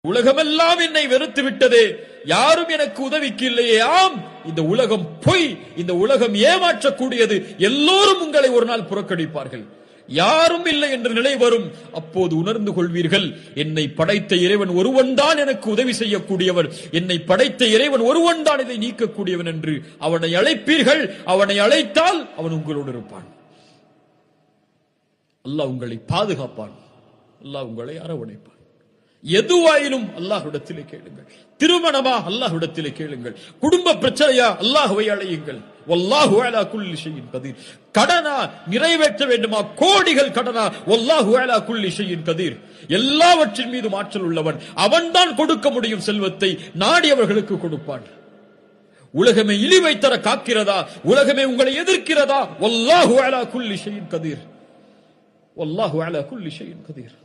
உலகமெல்லாம் என்னை வெறுத்து விட்டதே, யாரும் எனக்கு உதவிக்கு இல்லையே. ஆம், இந்த உலகம் பொய், இந்த உலகம் ஏமாற்றக்கூடியது. எல்லோரும் உங்களை ஒரு நாள் புறக்கணிப்பார்கள். யாரும் இல்லை என்ற நிலை வரும். அப்போது உணர்ந்து கொள்வீர்கள், என்னை படைத்த இறைவன் ஒருவன் தான் எனக்கு உதவி செய்யக்கூடியவன், என்னை படைத்த இறைவன் ஒருவன் தான் இதை நீக்கக்கூடியவன் என்று அவனை அழைப்பீர்கள். அவனை அழைத்தால் அவன் உங்களோடு இருப்பான். அல்லாஹ் உங்களை பாதுகாப்பான். அல்லாஹ் உங்களை அரவணைப்பான். எதுவாயினும் அல்லாஹ்விடத்திலே கேளுங்கள். திருமணமா அல்லாஹ்விடத்திலே கேளுங்கள். குடும்ப பிரச்சனையா அல்லாஹ்வை அழையுங்கள். வல்லாஹு அலா குல்லி ஷைஇன் கதீர். கடனா நிறைவேற்ற வேண்டுமா, கோடிகள் கடனா, வல்லாஹு அலா குல்லி ஷைஇன் கதீர். எல்லாவற்றின் மீது ஆற்றல் உள்ளவன். அவன்தான் கொடுக்க முடியும் செல்வத்தை, நாடியவர்களுக்கு கொடுப்பான். உலகமே இழிவை தர காக்கிறதா, உலகமே உங்களை எதிர்க்கிறதா, வல்லாஹு அலா குல்லி ஷைஇன் கதீர். வல்லாஹு அலா குல்லி ஷைஇன் கதீர்.